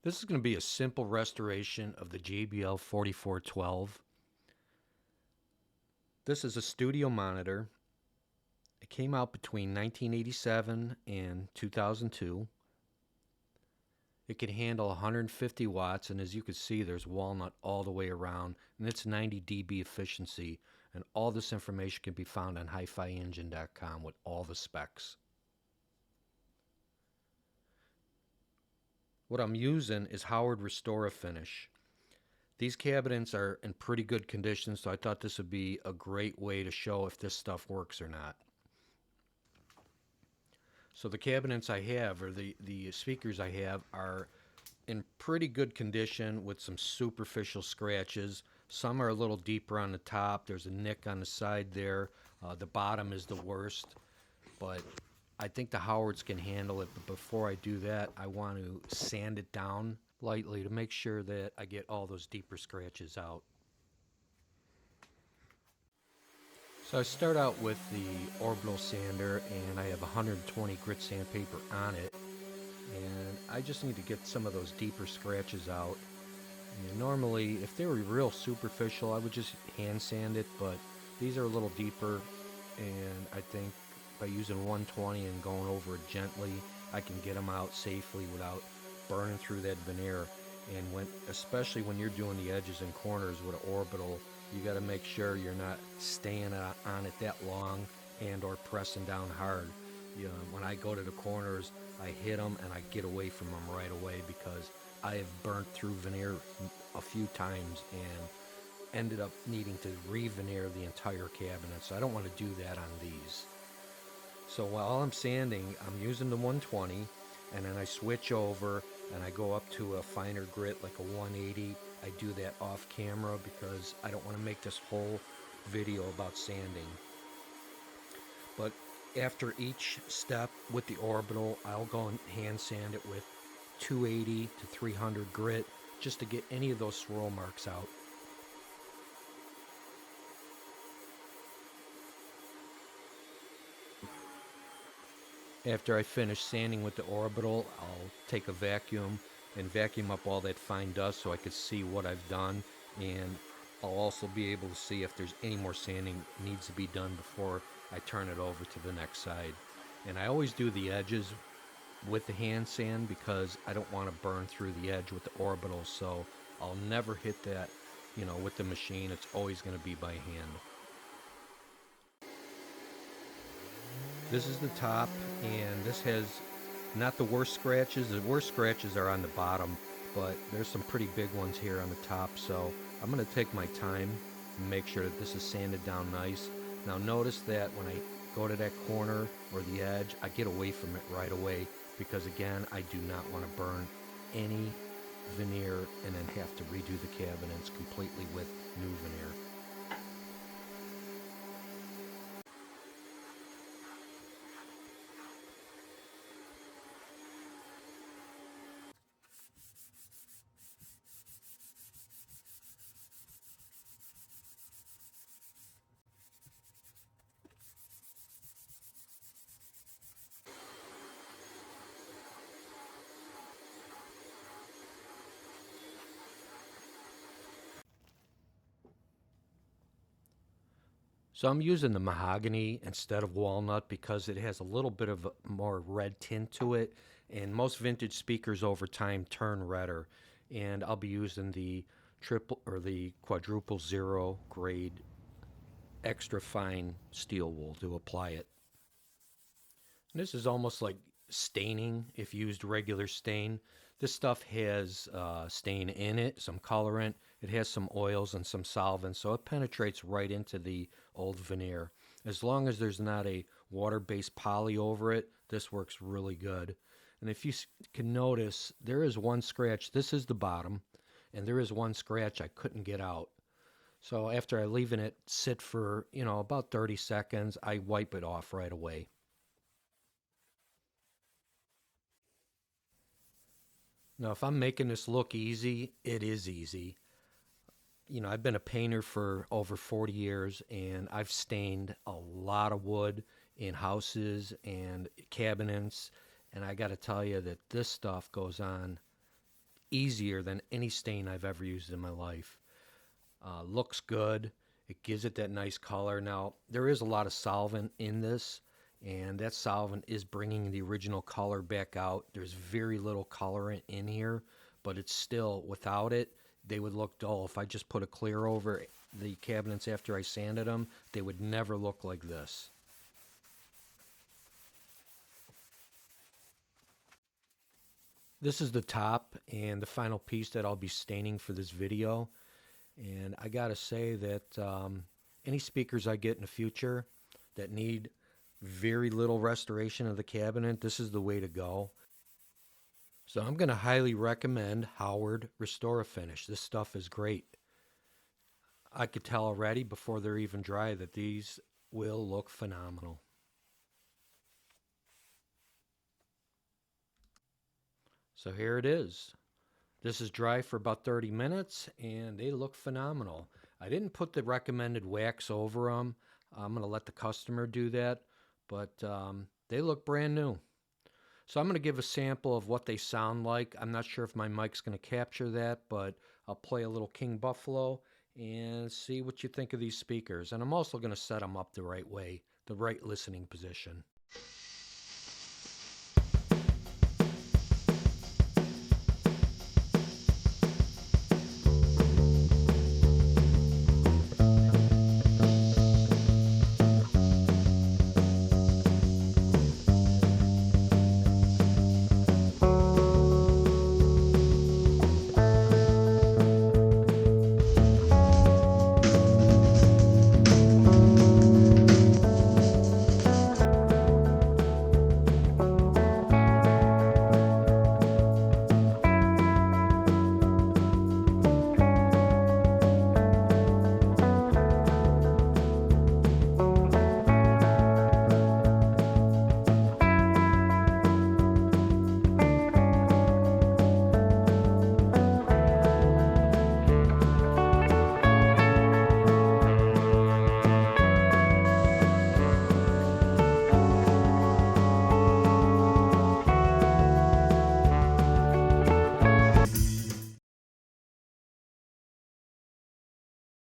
This is going to be a simple restoration of the JBL 4412. This is a studio monitor. It came out between 1987 and 2002. It can handle 150 watts, and as you can see, there's walnut all the way around, and it's 90 dB efficiency, and all this information can be found on hifiengine.com with all the specs. What I'm using is Howard Restore Finish. These cabinets are in pretty good condition, so I thought this would be a great way to show if this stuff works or not. So the cabinets I have, or the speakers I have, are in pretty good condition with some superficial scratches. Some are a little deeper on the top. There's a nick on the side there. The bottom is the worst, but I think the Howards can handle it. But before I do that, I want to sand it down lightly to make sure that I get all those deeper scratches out. So I start out with the orbital sander, and I have 120 grit sandpaper on it, and I just need to get some of those deeper scratches out. And normally, if they were real superficial, I would just hand sand it, but these are a little deeper, and I think by using 120 and going over it gently, I can get them out safely without burning through that veneer. And especially when you're doing the edges and corners with an orbital, you got to make sure you're not staying on it that long and or pressing down hard. You know, when I go to the corners, I hit them and I get away from them right away, because I have burnt through veneer a few times and ended up needing to re-veneer the entire cabinet. So I don't want to do that on these. So while I'm sanding, I'm using the 120, and then I switch over and I go up to a finer grit like a 180. I do that off camera because I don't want to make this whole video about sanding. But after each step with the orbital, I'll go and hand sand it with 280 to 300 grit just to get any of those swirl marks out. After I finish sanding with the orbital, I'll take a vacuum and vacuum up all that fine dust so I can see what I've done, and I'll also be able to see if there's any more sanding needs to be done before I turn it over to the next side. And I always do the edges with the hand sand because I don't want to burn through the edge with the orbital, so I'll never hit that, with the machine. It's always going to be by hand. This is the top, and this has not the worst scratches. The worst scratches are on the bottom, but there's some pretty big ones here on the top, so I'm going to take my time and make sure that this is sanded down nice. Now notice that when I go to that corner or the edge, I get away from it right away, because again, I do not want to burn any veneer and then have to redo the cabinets completely with new veneer. So I'm using the mahogany instead of walnut because it has a little bit of a more red tint to it, and most vintage speakers over time turn redder. And I'll be using the triple or the quadruple zero grade extra fine steel wool to apply it. And this is almost like staining if used regular stain. This stuff has stain in it, some colorant. It has some oils and some solvents, so it penetrates right into the old veneer. As long as there's not a water-based poly over it, this works really good. And if you can notice, there is one scratch. This is the bottom, and there is one scratch I couldn't get out. So after I leaving it sit for, about 30 seconds, I wipe it off right away. Now, if I'm making this look easy, it is easy. I've been a painter for over 40 years, and I've stained a lot of wood in houses and cabinets, and I got to tell you that this stuff goes on easier than any stain I've ever used in my life. Looks good. It gives it that nice color. Now, there is a lot of solvent in this, and that solvent is bringing the original color back out. There's very little colorant in here, but it's still, without it, they would look dull. If I just put a clear over the cabinets after I sanded them, they would never look like this. This is the top and the final piece that I'll be staining for this video. And I gotta say that any speakers I get in the future that need very little restoration of the cabinet, this is the way to go. So I'm gonna highly recommend Howard Restore Finish. This stuff is great. I could tell already before they're even dry that these will look phenomenal. So here it is. This is dry for about 30 minutes and they look phenomenal. I didn't put the recommended wax over them. I'm going to let the customer do that, but they look brand new. So I'm going to give a sample of what they sound like. I'm not sure if my mic's going to capture that, but I'll play a little King Buffalo and see what you think of these speakers. And I'm also going to set them up the right way, the right listening position.